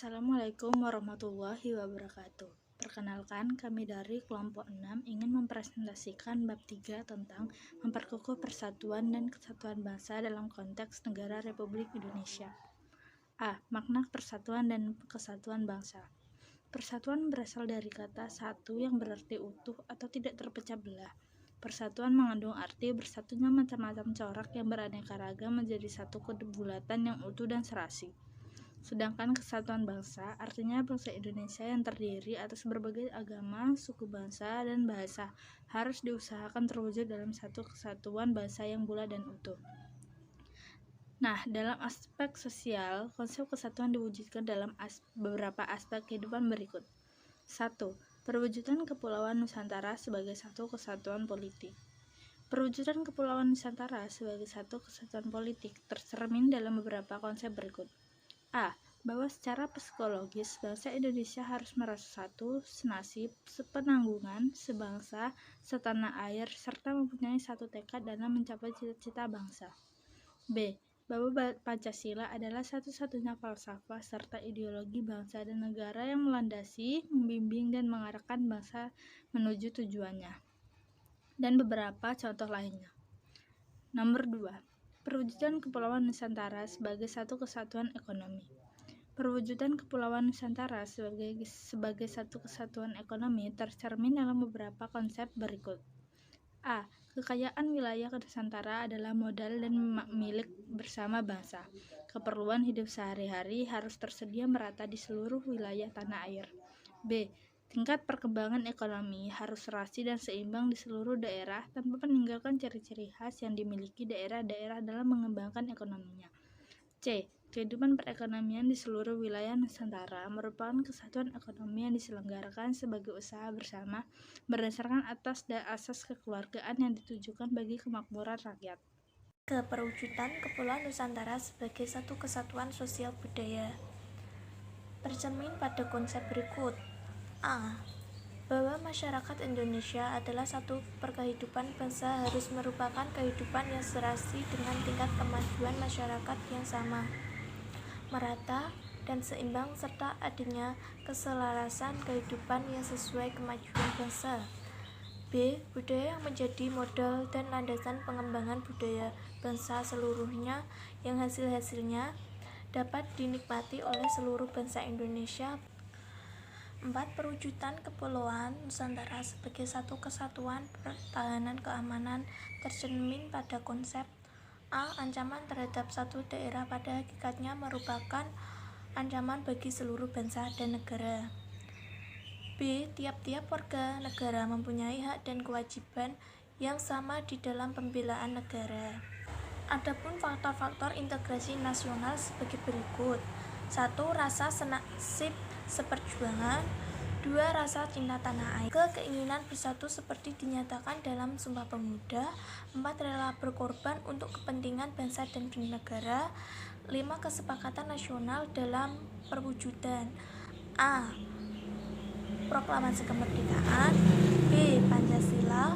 Assalamualaikum warahmatullahi wabarakatuh. Perkenalkan, kami dari kelompok 6 ingin mempresentasikan bab 3 tentang memperkukuh persatuan dan kesatuan bangsa dalam konteks negara Republik Indonesia. A. Makna persatuan dan kesatuan bangsa. Persatuan berasal dari kata satu yang berarti utuh atau tidak terpecah belah. Persatuan mengandung arti bersatunya macam-macam corak yang beraneka ragam menjadi satu kebulatan yang utuh dan serasi. Sedangkan kesatuan bangsa artinya bangsa Indonesia yang terdiri atas berbagai agama, suku bangsa, dan bahasa harus diusahakan terwujud dalam satu kesatuan bangsa yang bulat dan utuh. Nah, dalam aspek sosial, konsep kesatuan diwujudkan dalam beberapa aspek kehidupan berikut. 1. Perwujudan Kepulauan Nusantara sebagai satu kesatuan politik. Perwujudan Kepulauan Nusantara sebagai satu kesatuan politik tercermin dalam beberapa konsep berikut. A. Bahwa secara psikologis bangsa Indonesia harus merasa satu, senasib, sepenanggungan, sebangsa, setanah air, serta mempunyai satu tekad dalam mencapai cita-cita bangsa. B. Bahwa Pancasila adalah satu-satunya falsafah serta ideologi bangsa dan negara yang melandasi, membimbing, dan mengarahkan bangsa menuju tujuannya. Dan beberapa contoh lainnya. Nomor 2. Perwujudan Kepulauan Nusantara sebagai satu kesatuan ekonomi. Perwujudan Kepulauan Nusantara sebagai satu kesatuan ekonomi tercermin dalam beberapa konsep berikut. A. Kekayaan wilayah Nusantara adalah modal dan milik bersama bangsa. Keperluan hidup sehari-hari harus tersedia merata di seluruh wilayah tanah air. B. Tingkat perkembangan ekonomi harus serasi dan seimbang di seluruh daerah tanpa meninggalkan ciri-ciri khas yang dimiliki daerah-daerah dalam mengembangkan ekonominya. C. Kehidupan perekonomian di seluruh wilayah Nusantara merupakan kesatuan ekonomi yang diselenggarakan sebagai usaha bersama berdasarkan asas kekeluargaan yang ditujukan bagi kemakmuran rakyat. Perwujudan Kepulauan Nusantara sebagai satu kesatuan sosial budaya tercermin pada konsep berikut. A. Bahwa masyarakat Indonesia adalah satu perkehidupan bangsa harus merupakan kehidupan yang serasi dengan tingkat kemajuan masyarakat yang sama, merata, dan seimbang serta adanya keselarasan kehidupan yang sesuai kemajuan bangsa. B. Budaya yang menjadi modal dan landasan pengembangan budaya bangsa seluruhnya yang hasil-hasilnya dapat dinikmati oleh seluruh bangsa Indonesia. 4. Perwujudan Kepulauan Nusantara sebagai satu kesatuan pertahanan keamanan tercermin pada konsep A. Ancaman terhadap satu daerah pada hakikatnya merupakan ancaman bagi seluruh bangsa dan negara. B. Tiap-tiap warga negara mempunyai hak dan kewajiban yang sama di dalam pembelaan negara. Adapun faktor-faktor integrasi nasional sebagai berikut. 1. Rasa senasib seperjuangan. 2. Rasa cinta tanah air. Keinginan bersatu seperti dinyatakan dalam Sumpah Pemuda. 4. Rela berkorban untuk kepentingan bangsa dan negara. 5. Kesepakatan nasional dalam perwujudan. A. Proklamasi Kemerdekaan. B. Pancasila.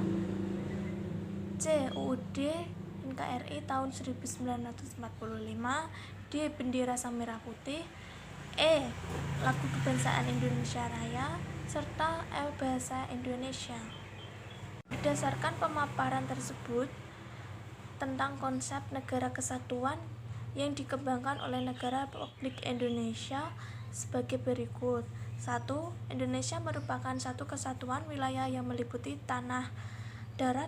C. UUD NKRI tahun 1945. D. Bendera Sang Merah Putih. E. Lagu Kebangsaan Indonesia Raya, serta E. Bahasa Indonesia. Berdasarkan pemaparan tersebut tentang konsep negara kesatuan yang dikembangkan oleh negara Republik Indonesia sebagai berikut. 1. Indonesia merupakan satu kesatuan wilayah yang meliputi tanah, darat,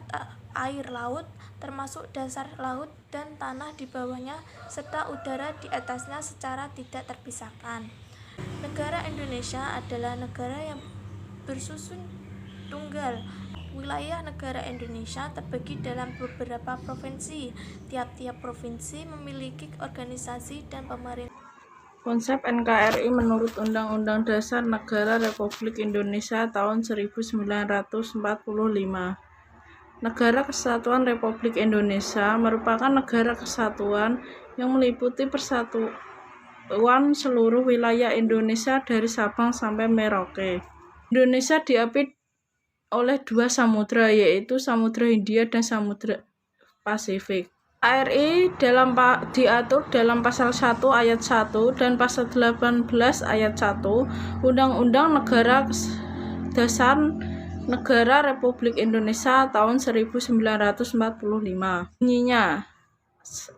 air, laut, termasuk dasar laut dan tanah di bawahnya, serta udara di atasnya secara tidak terpisahkan. Negara Indonesia adalah negara yang bersusun tunggal. Wilayah negara Indonesia terbagi dalam beberapa provinsi. Tiap-tiap provinsi memiliki organisasi dan pemerintah. Konsep NKRI menurut Undang-Undang Dasar Negara Republik Indonesia tahun 1945. Negara Kesatuan Republik Indonesia merupakan negara kesatuan yang meliputi persatuan seluruh wilayah Indonesia dari Sabang sampai Merauke. Indonesia diapit oleh dua samudra, yaitu Samudra Hindia dan Samudra Pasifik. KRI diatur dalam pasal 1 ayat 1 dan pasal 18 ayat 1 Undang-Undang Dasar Negara Republik Indonesia tahun 1945. Bunyinya 1.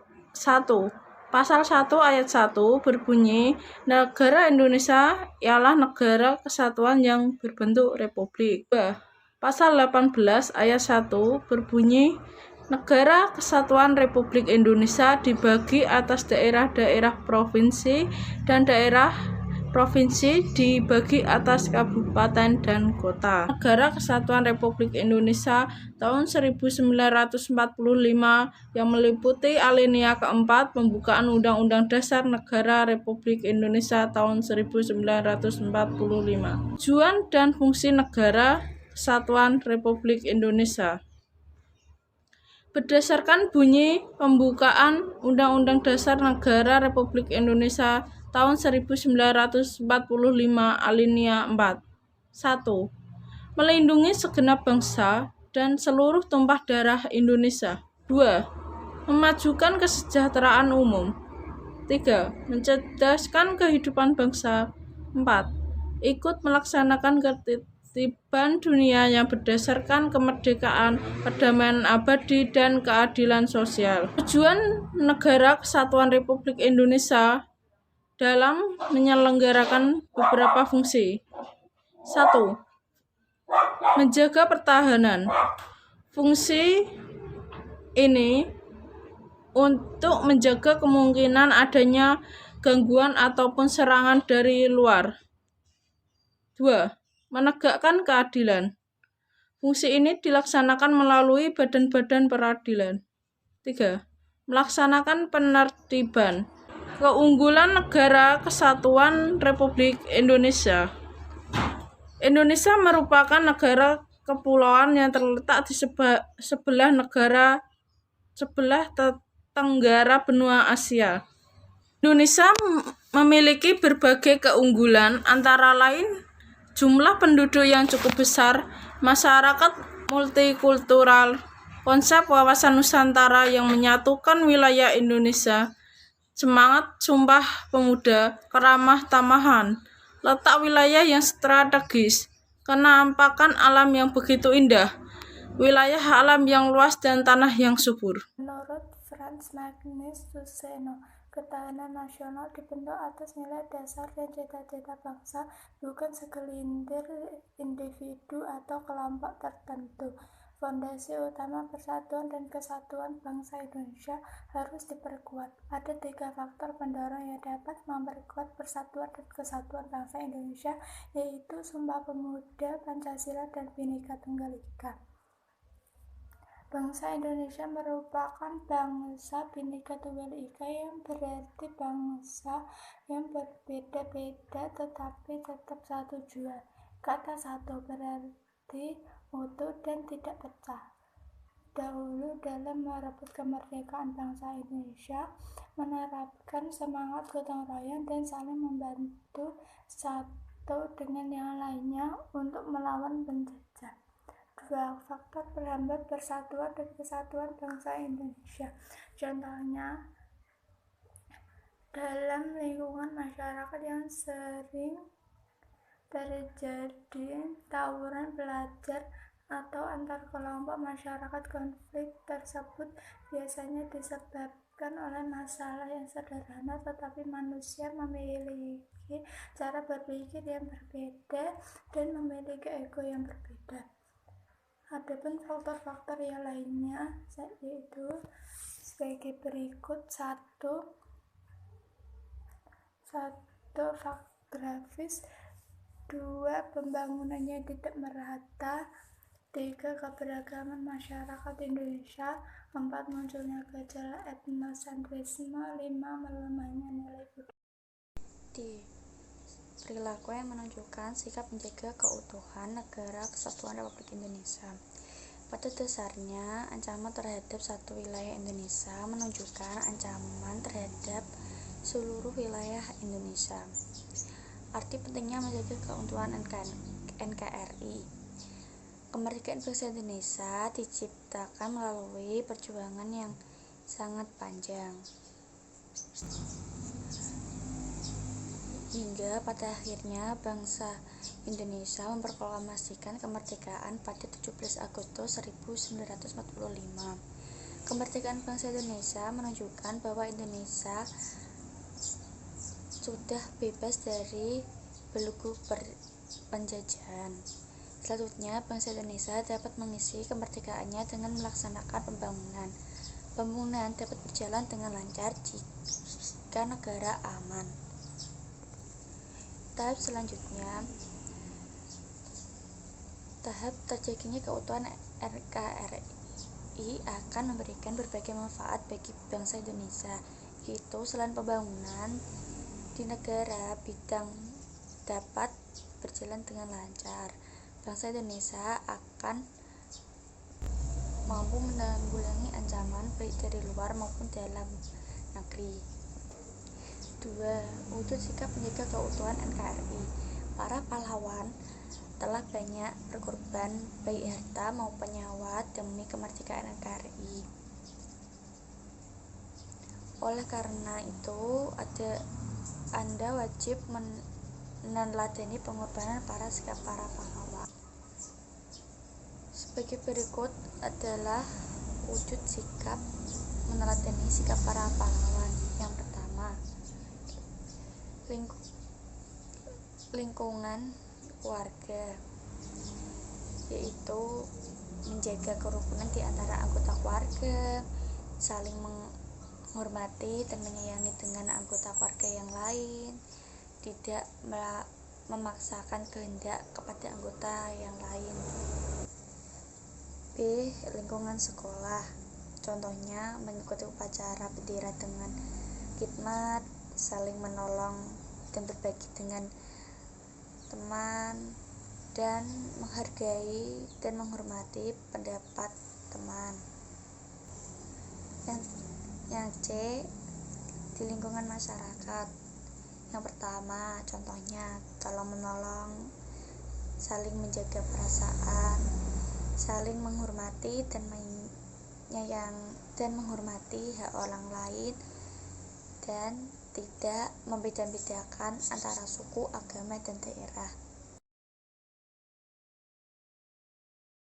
Pasal 1 ayat 1 berbunyi, negara Indonesia ialah negara kesatuan yang berbentuk republik. 2. Pasal 18 ayat 1 berbunyi, negara kesatuan Republik Indonesia dibagi atas daerah-daerah provinsi dan daerah provinsi dibagi atas kabupaten dan kota. Negara Kesatuan Republik Indonesia tahun 1945 yang meliputi alinea keempat pembukaan Undang-Undang Dasar Negara Republik Indonesia tahun 1945. Tujuan dan fungsi Negara Kesatuan Republik Indonesia. Berdasarkan bunyi pembukaan Undang-Undang Dasar Negara Republik Indonesia tahun 1945 alinea 4. 1. Melindungi segenap bangsa dan seluruh tumpah darah Indonesia. 2. Memajukan kesejahteraan umum. 3. Mencerdaskan kehidupan bangsa. 4. Ikut melaksanakan ketertiban dunia yang berdasarkan kemerdekaan, perdamaian abadi, dan keadilan sosial. Tujuan Negara Kesatuan Republik Indonesia dalam menyelenggarakan beberapa fungsi. 1. Menjaga pertahanan. Fungsi ini untuk menjaga kemungkinan adanya gangguan ataupun serangan dari luar. 2. Menegakkan keadilan. Fungsi ini dilaksanakan melalui badan-badan peradilan. 3. Melaksanakan penertiban. Keunggulan Negara Kesatuan Republik Indonesia. Indonesia merupakan negara kepulauan yang terletak di sebelah tenggara benua Asia. Indonesia memiliki berbagai keunggulan, antara lain jumlah penduduk yang cukup besar, masyarakat multikultural, konsep wawasan Nusantara yang menyatukan wilayah Indonesia, semangat Sumpah Pemuda, keramah tamahan, letak wilayah yang strategis, kenampakan alam yang begitu indah, wilayah alam yang luas dan tanah yang subur. Menurut Frans Magnus Suseno, ketahanan nasional dibentuk atas nilai dasar dan cita-cita bangsa, bukan segelintir individu atau kelompok tertentu. Fondasi utama persatuan dan kesatuan bangsa Indonesia harus diperkuat. Ada 3 faktor pendorong yang dapat memperkuat persatuan dan kesatuan bangsa Indonesia, yaitu Sumpah Pemuda, Pancasila, dan Bhinneka Tunggal Ika. Bangsa Indonesia merupakan bangsa Bhinneka Tunggal Ika, yang berarti bangsa yang berbeda-beda tetapi tetap satu jua. Kata satu berarti utuh dan tidak pecah. Dahulu dalam merebut kemerdekaan, bangsa Indonesia menerapkan semangat gotong royong dan saling membantu satu dengan yang lainnya untuk melawan penjajah. 2 faktor penghambat persatuan dan kesatuan bangsa Indonesia. Contohnya, dalam lingkungan masyarakat yang sering terjadi tawuran pelajar atau antar kelompok masyarakat. Konflik tersebut biasanya disebabkan oleh masalah yang sederhana, tetapi manusia memiliki cara berpikir yang berbeda dan memiliki ego yang berbeda. Adapun faktor-faktor yang lainnya yaitu sebagai berikut. 1. Grafis. 2. Pembangunannya tidak merata. 3. Keberagaman masyarakat Indonesia. 4. Munculnya gejala etnosentrisme. 5. Melemahnya nilai budaya. Perilaku yang menunjukkan sikap menjaga keutuhan Negara Kesatuan Republik Indonesia. Pada dasarnya, ancaman terhadap satu wilayah Indonesia menunjukkan ancaman terhadap seluruh wilayah Indonesia. Arti pentingnya menjaga keutuhan NKRI. Kemerdekaan bangsa Indonesia diciptakan melalui perjuangan yang sangat panjang. Hingga pada akhirnya bangsa Indonesia memproklamasikan kemerdekaan pada 17 Agustus 1945. Kemerdekaan bangsa Indonesia menunjukkan bahwa Indonesia sudah bebas dari belenggu penjajahan. Selanjutnya, bangsa Indonesia dapat mengisi kemerdekaannya dengan melaksanakan pembangunan. Pembangunan dapat berjalan dengan lancar jika negara aman. Tahap selanjutnya, tahap terjadinya keutuhan NKRI akan memberikan berbagai manfaat bagi bangsa Indonesia, yaitu selain pembangunan di negara bidang dapat berjalan dengan lancar, bangsa Indonesia akan mampu menanggulangi ancaman baik dari luar maupun dalam negeri. 2. Wujud sikap menjaga keutuhan NKRI. Para pahlawan telah banyak berkorban baik harta maupun nyawa demi kemerdekaan NKRI. Oleh karena itu, Anda wajib meneladani pengorbanan sikap para pahlawan. Sebagai berikut adalah wujud sikap meneladani sikap para pahlawan. Yang pertama, lingkungan keluarga, yaitu menjaga kerukunan di antara anggota keluarga, saling menghormati dan menyayangi dengan anggota keluarga yang lain, tidak memaksakan kehendak kepada anggota yang lain. B. Lingkungan sekolah, contohnya mengikuti upacara bendera dengan khidmat, saling menolong dan berbagi dengan teman, dan menghargai dan menghormati pendapat teman. Yang C. Di lingkungan masyarakat, yang pertama contohnya tolong menolong, saling menjaga perasaan, saling menghormati dan menghormati hak orang lain, dan tidak membeda-bedakan antara suku, agama, dan daerah.